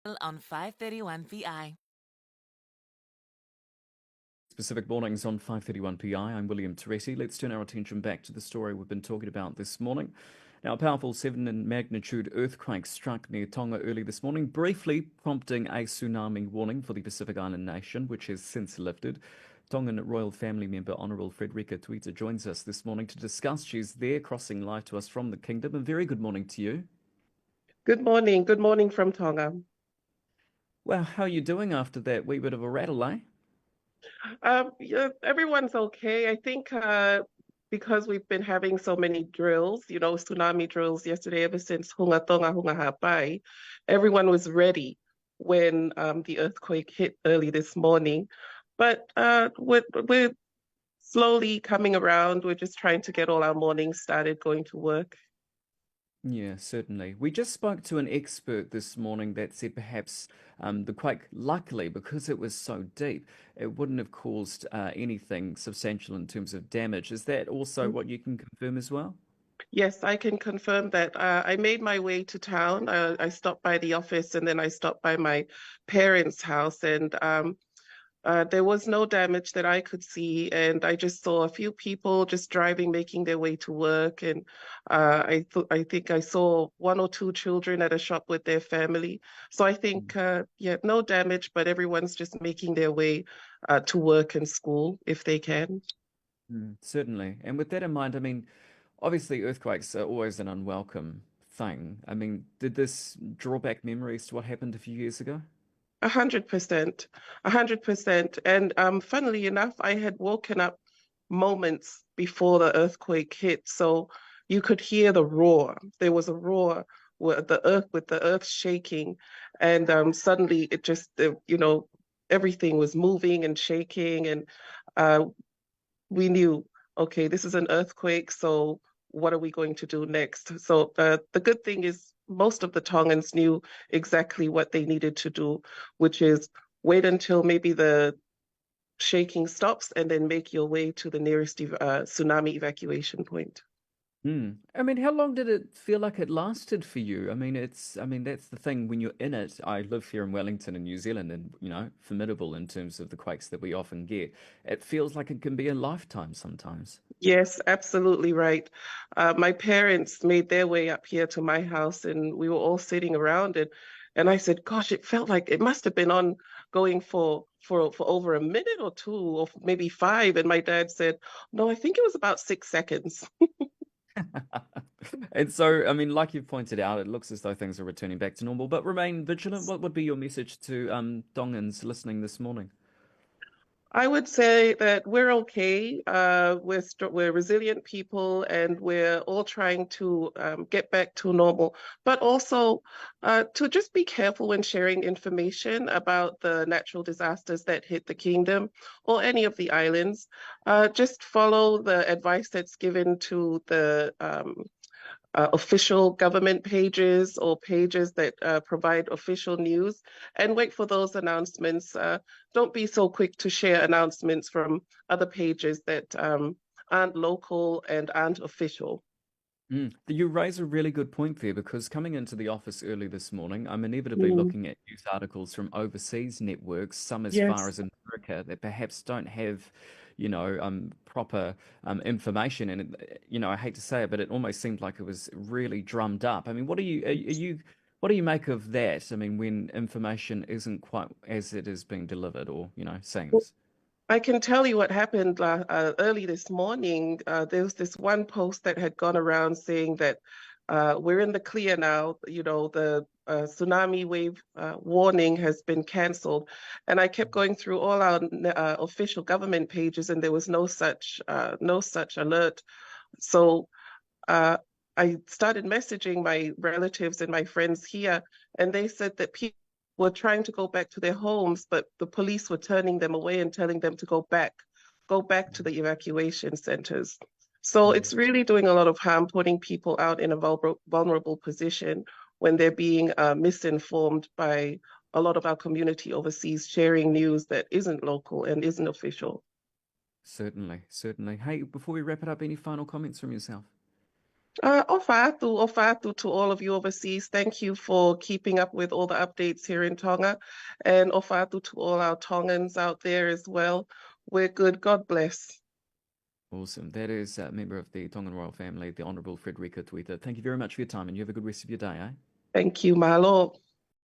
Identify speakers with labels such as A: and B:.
A: on 531 PI.
B: Pacific Mornings on 531 PI. I'm William Terite. Let's turn our attention back to the story we've been talking about this morning. Now, a powerful 7 in magnitude earthquake struck near Tonga early this morning, briefly prompting a tsunami warning for the Pacific Island nation, which has since lifted. Tongan royal family member Honourable Frederica Tuita joins us this morning to discuss. She's there crossing live to us from the kingdom. A very good morning to you.
C: Good morning. Good morning from Tonga.
B: Well, how are you doing after that wee bit of a rattle, eh?
C: Yeah, everyone's okay. I think because we've been having so many drills, tsunami drills yesterday, ever since Hunga Tonga Hunga Hapai, everyone was ready when the earthquake hit early this morning. But we're slowly coming around. We're just trying to get all our mornings started going to work.
B: Yeah, certainly. We just spoke to an expert this morning that said perhaps the quake, luckily, because it was so deep, it wouldn't have caused anything substantial in terms of damage. Is that also what you can confirm as well?
C: Yes, I can confirm that. I made my way to town. I stopped by the office and then I stopped by my parents' house, and there was no damage that I could see. And I just saw a few people just driving, making their way to work. And I think I saw one or two children at a shop with their family. So I think, yeah, no damage, but everyone's just making their way to work and school if they can.
B: Certainly. And with that in mind, I mean, obviously earthquakes are always an unwelcome thing. I mean, did this draw back memories to what happened a few years ago?
C: 100%, 100%. And funnily enough, I had woken up moments before the earthquake hit, so you could hear the roar. There was a roar with the earth shaking, and suddenly it just, everything was moving and shaking, and uh, we knew, okay, this is an earthquake, so what are we going to do next? So the good thing is most of the Tongans knew exactly what they needed to do, which is wait until maybe the shaking stops and then make your way to the nearest tsunami evacuation point.
B: I mean, how long did it feel like it lasted for you? I mean, that's the thing when you're in it. I live here in Wellington in New Zealand and, formidable in terms of the quakes that we often get. It feels like it can be a lifetime sometimes.
C: Yes, absolutely right. My parents made their way up here to my house, and we were all sitting around it. And I said, "Gosh, it felt like it must have been on going for over a minute or two, or maybe five." And my dad said, "No, I think it was about 6 seconds."
B: And so, I mean, like you've pointed out, it looks as though things are returning back to normal, but remain vigilant. What would be your message to Tongans listening this morning?
C: I would say that we're okay. We're resilient people, and we're all trying to get back to normal. But also to just be careful when sharing information about the natural disasters that hit the kingdom or any of the islands. Just follow the advice that's given to the official government pages or pages that provide official news, and wait for those announcements. Don't be so quick to share announcements from other pages that aren't local and aren't official.
B: You raise a really good point there because coming into the office early this morning, I'm inevitably
C: Mm,
B: looking at news articles from overseas networks, some as far
C: yes.
B: as America, that perhaps don't have, proper information. And, I hate to say it, but it almost seemed like it was really drummed up. I mean, what do you make of that? I mean, when information isn't quite as it is being delivered or, seems.
C: I can tell you what happened early this morning. There was this one post that had gone around saying that we're in the clear now. The tsunami wave warning has been canceled. And I kept going through all our official government pages, and there was no such alert. So uh, I started messaging my relatives and my friends here, and they said that people were trying to go back to their homes, but the police were turning them away and telling them to go back to the evacuation centers. So it's really doing a lot of harm, putting people out in a vulnerable position when they're being misinformed by a lot of our community overseas, sharing news that isn't local and isn't official.
B: Certainly, certainly. Hey, before we wrap it up, any final comments from yourself?
C: Ofatu to all of you overseas. Thank you for keeping up with all the updates here in Tonga. And ofatu to all our Tongans out there as well. We're good. God bless.
B: Awesome. That is a member of the Tongan royal family, the Honourable Frederica Tuita. Thank you very much for your time, and you have a good rest of your day, eh?
C: Thank you, Mahalo.